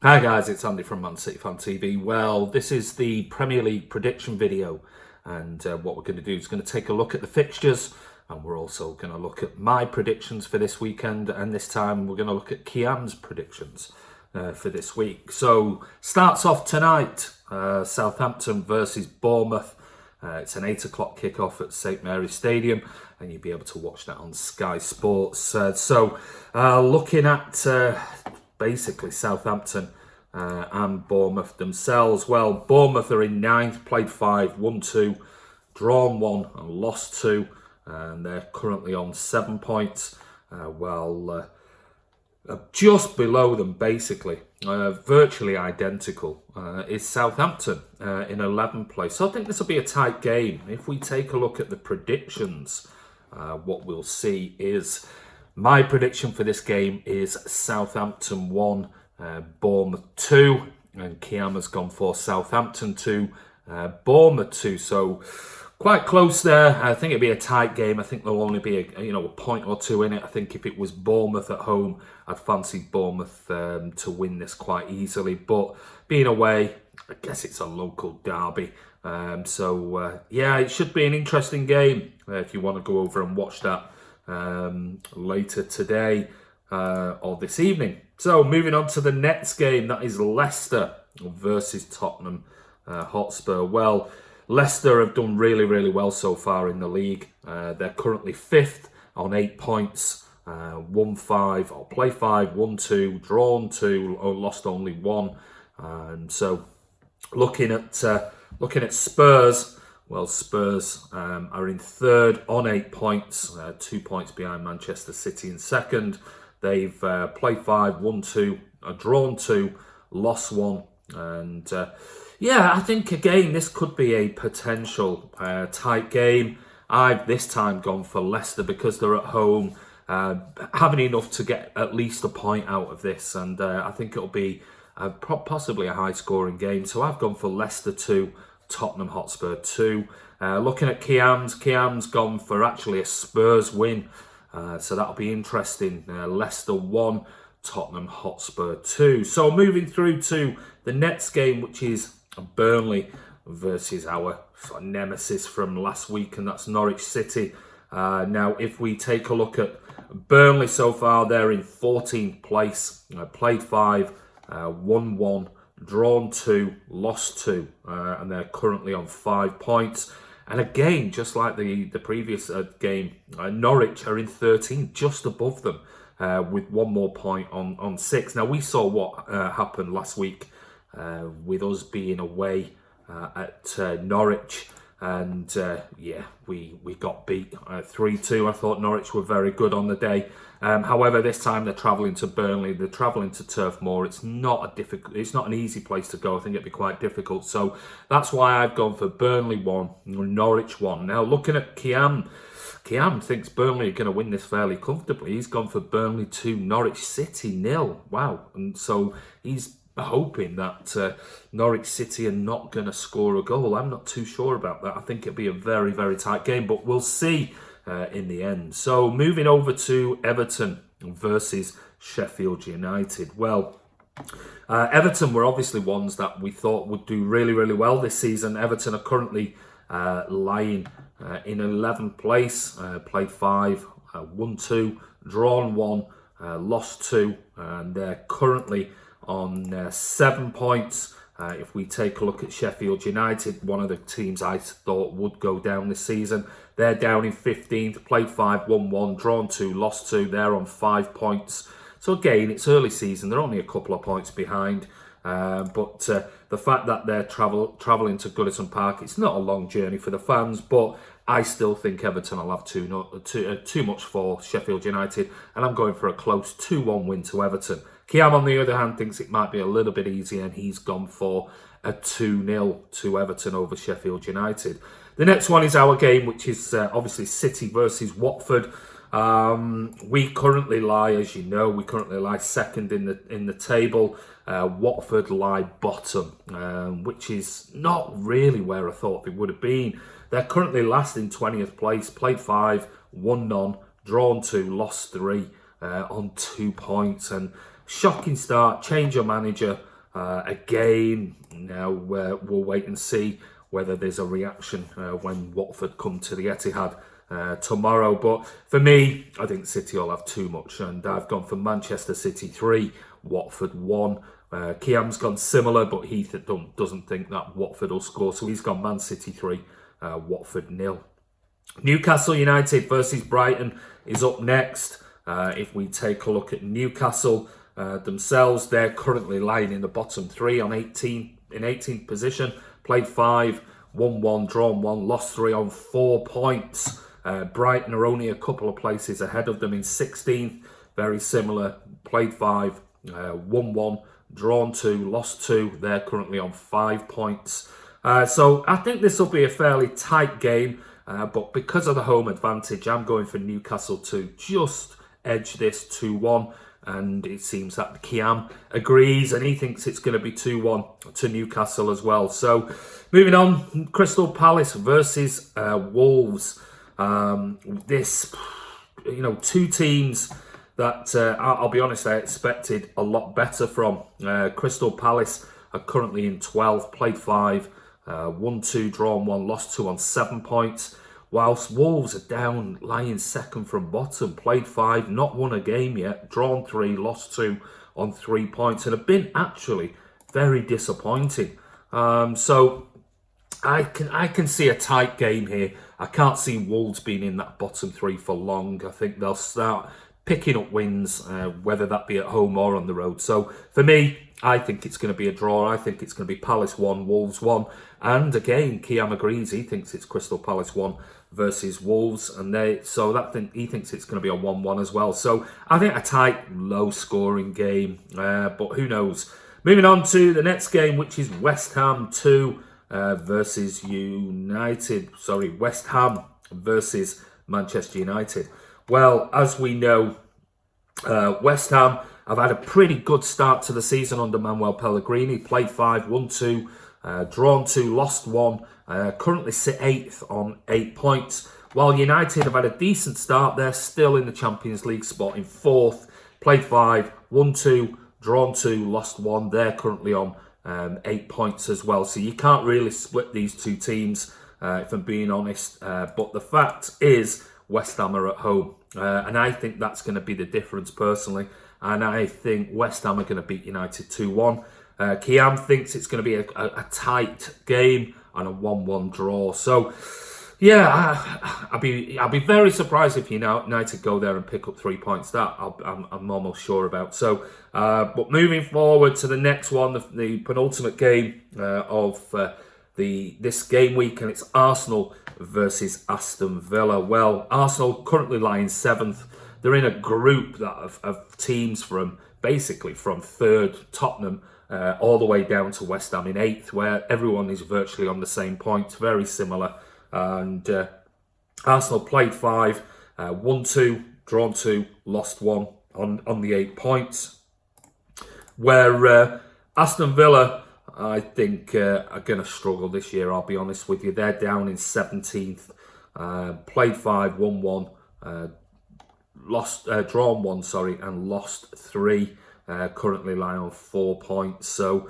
Hi guys, it's Andy from Man City Fan TV. Well, this is the Premier League prediction video, and what we're going to do is going to take a look at the fixtures, and we're also going to look at my predictions for this weekend, and this time we're going to look at Kiam's predictions for this week. So, starts off tonight, Southampton versus Bournemouth. It's an 8 o'clock kickoff at St Mary's Stadium, and you'll be able to watch that on Sky Sports. Looking at basically Southampton and Bournemouth themselves. Well, Bournemouth are in 9th, played 5, won 2, drawn 1 and lost 2, and they're currently on 7 points. Just below them, basically, virtually identical, is Southampton in 11th place. So I think this will be a tight game. If we take a look at the predictions, what we'll see is my prediction for this game is Southampton 1, Bournemouth 2, and Kiam has gone for Southampton 2, Bournemouth 2. So quite close there. I think it'll be a tight game. I think there'll only be a point or two in it. I think if it was Bournemouth at home, I'd fancy Bournemouth to win this quite easily. But being away, I guess it's a local derby. It should be an interesting game if you want to go over and watch that later today or this evening. So moving on to the next game, that is Leicester versus Tottenham Hotspur. Well, Leicester have done really, really well so far in the league. They're currently 5th on 8 points, won 5, or play 5, won 2, drawn 2, or lost only 1. And so looking at Spurs. Well, Spurs are in 3rd on 8 points, 2 points behind Manchester City in 2nd. They've played 5, won 2, drawn 2, lost 1. And I think again this could be a potential tight game. I've this time gone for Leicester because they're at home, having enough to get at least a point out of this. And I think it'll be possibly a high-scoring game. So I've gone for Leicester 2, Tottenham Hotspur 2. Looking at Kiam's gone for actually a Spurs win. So that'll be interesting. Leicester 1, Tottenham Hotspur 2. So moving through to the next game, which is Burnley versus our nemesis from last week, and that's Norwich City. Now, if we take a look at Burnley so far, they're in 14th place. Played 5, won 1, drawn 2, lost 2, and they're currently on 5 points. And again, just like the previous game, Norwich are in 13th, just above them, with 1 more point on 6. Now, we saw what happened last week with us being away at Norwich. And we got beat 3-2. I thought Norwich were very good on the day. However, this time they're travelling to Burnley. They're travelling to Turf Moor. It's not an easy place to go. I think it'd be quite difficult. So that's why I've gone for Burnley 1, Norwich 1. Now looking at Kiam thinks Burnley are going to win this fairly comfortably. He's gone for Burnley 2, Norwich City 0. Wow! And so he's hoping that Norwich City are not going to score a goal. I'm not too sure about that. I think it'll be a very, very tight game, but we'll see in the end. So moving over to Everton versus Sheffield United. Well, Everton were obviously ones that we thought would do really, really well this season. Everton are currently lying in 11th place. Played 5, won 2, drawn 1, lost 2, and they're currently on 7 points. If we take a look at Sheffield United, one of the teams I thought would go down this season, they're down in 15th, played 5, won 1, drawn 2, lost 2, they're on 5 points. So again, it's early season, they're only a couple of points behind. But the fact that they're travelling to Goodison Park, it's not a long journey for the fans, but I still think Everton will have too much for Sheffield United, and I'm going for a close 2-1 win to Everton. Kiam, on the other hand, thinks it might be a little bit easier, and he's gone for a 2-0 to Everton over Sheffield United. The next one is our game, which is obviously City versus Watford. We currently lie, as you know, second in the table. Watford lie bottom, which is not really where I thought they would have been. They're currently last in 20th place, played 5, won none, drawn 2, lost 3 on 2 points. And shocking start, change of manager. Again, now we'll wait and see whether there's a reaction when Watford come to the Etihad tomorrow. But for me, I think City will have too much, and I've gone for Manchester City 3, Watford 1. Kiam's gone similar, but he doesn't think that Watford will score, so he's gone Man City 3, Watford 0. Newcastle United versus Brighton is up next. If we take a look at Newcastle themselves, they're currently lying in the bottom 3 in 18th position. Played 5, won 1, drawn 1, lost 3 on 4 points. Brighton are only a couple of places ahead of them in 16th. Very similar. Played 5, won 1, drawn 2, lost 2. They're currently on 5 points. So I think this will be a fairly tight game. But because of the home advantage, I'm going for Newcastle to just edge this 2-1. And it seems that Kiam agrees, and he thinks it's going to be 2-1 to Newcastle as well. So moving on, Crystal Palace versus Wolves. This, two teams that, I'll be honest, I expected a lot better from. Crystal Palace are currently in 12th, played 5, won 2, drawn 1, lost 2 on 7 points. Whilst Wolves are down, lying second from bottom, played 5, not won a game yet, drawn 3, lost 2 on 3 points, and have been actually very disappointing. So I can see a tight game here. I can't see Wolves being in that bottom 3 for long. I think they'll start picking up wins, whether that be at home or on the road. So for me, I think it's going to be a draw. I think it's going to be Palace 1, Wolves 1. And again, Kiam agrees. He thinks it's Crystal Palace 1 versus Wolves. And he thinks it's going to be a 1-1 as well. So I think a tight, low-scoring game. But who knows? Moving on to the next game, which is West Ham 2 versus United. Sorry, West Ham versus Manchester United. Well, as we know, West Ham have had a pretty good start to the season under Manuel Pellegrini. Played 5, won 2, drawn 2, lost 1. Currently sit 8th on 8 points. While United have had a decent start, they're still in the Champions League spot in 4th. Played 5, won 2, drawn 2, lost 1. They're currently on 8 points as well. So you can't really split these two teams, if I'm being honest. But the fact is, West Ham are at home. And I think that's going to be the difference personally. And I think West Ham are going to beat United 2-1. Kiam thinks it's going to be a tight game and a 1-1 draw. So, yeah, I'll be very surprised if United go there and pick up 3 points. That I'm almost sure about. So, but moving forward to the next one, the penultimate game of this game week, and it's Arsenal versus Aston Villa. Well, Arsenal currently lying 7th. They're in a group of teams from 3rd Tottenham all the way down to West Ham in 8th, where everyone is virtually on the same points, very similar. And Arsenal played 5, won 2, drawn 2, lost 1 on the 8 points. Where Aston Villa, I think, are going to struggle this year, I'll be honest with you. They're down in 17th, played 5, won 1, drawn 1, and lost 3. Currently lying on 4 points. So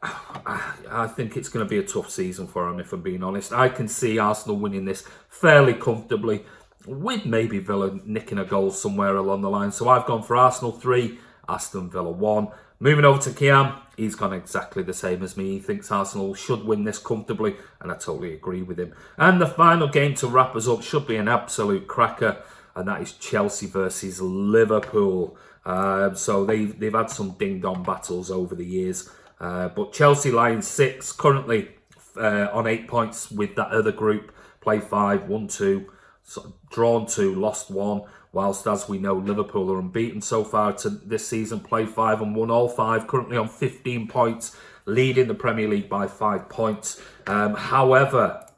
I think it's going to be a tough season for them, if I'm being honest. I can see Arsenal winning this fairly comfortably, with maybe Villa nicking a goal somewhere along the line. So I've gone for Arsenal 3, Aston Villa 1. Moving over to Kiam, he's gone exactly the same as me. He thinks Arsenal should win this comfortably, and I totally agree with him. And the final game to wrap us up should be an absolute cracker, and that is Chelsea versus Liverpool. So they've had some ding-dong battles over the years. But Chelsea lying 6, currently on 8 points with that other group. Played 5, won 2, drawn 2, lost 1. Whilst, as we know, Liverpool are unbeaten so far to this season. Played 5 and won all 5. Currently on 15 points, leading the Premier League by 5 points. However,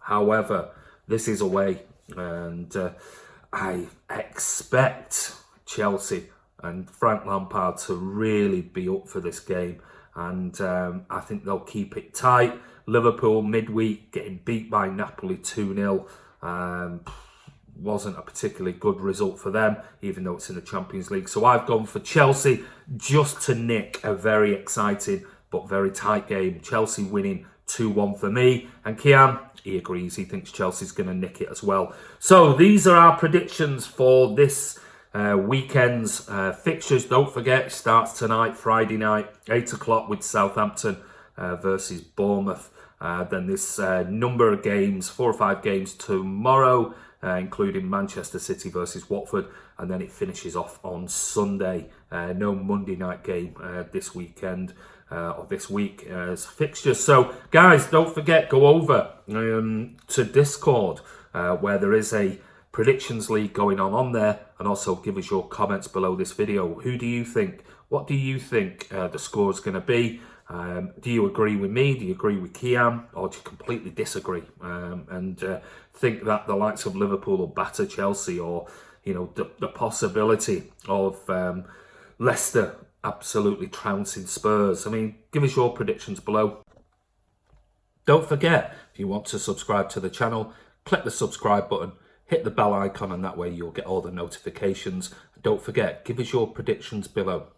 this is away. And I expect Chelsea and Frank Lampard to really be up for this game. And I think they'll keep it tight. Liverpool midweek getting beat by Napoli 2-0. Wasn't a particularly good result for them, even though it's in the Champions League. So I've gone for Chelsea just to nick a very exciting but very tight game. Chelsea winning 2-1 for me. And Kiam, he agrees. He thinks Chelsea's going to nick it as well. So these are our predictions for this weekend's fixtures. Don't forget, it starts tonight, Friday night, 8 o'clock with Southampton versus Bournemouth. Then this number of games, 4 or 5 games tomorrow, including Manchester City versus Watford. And then it finishes off on Sunday. No Monday night game this weekend. Of this week as fixtures. So guys, don't forget, go over to Discord where there is a predictions league going on there, and also give us your comments below this video. Who do you think? What do you think the score is going to be? Do you agree with me? Do you agree with Kiam, or do you completely disagree and think that the likes of Liverpool will batter Chelsea, or the possibility of Leicester absolutely trouncing Spurs? I mean, give us your predictions below. Don't forget, if you want to subscribe to the channel, click the subscribe button, hit the bell icon, and that way you'll get all the notifications. Don't forget, give us your predictions below.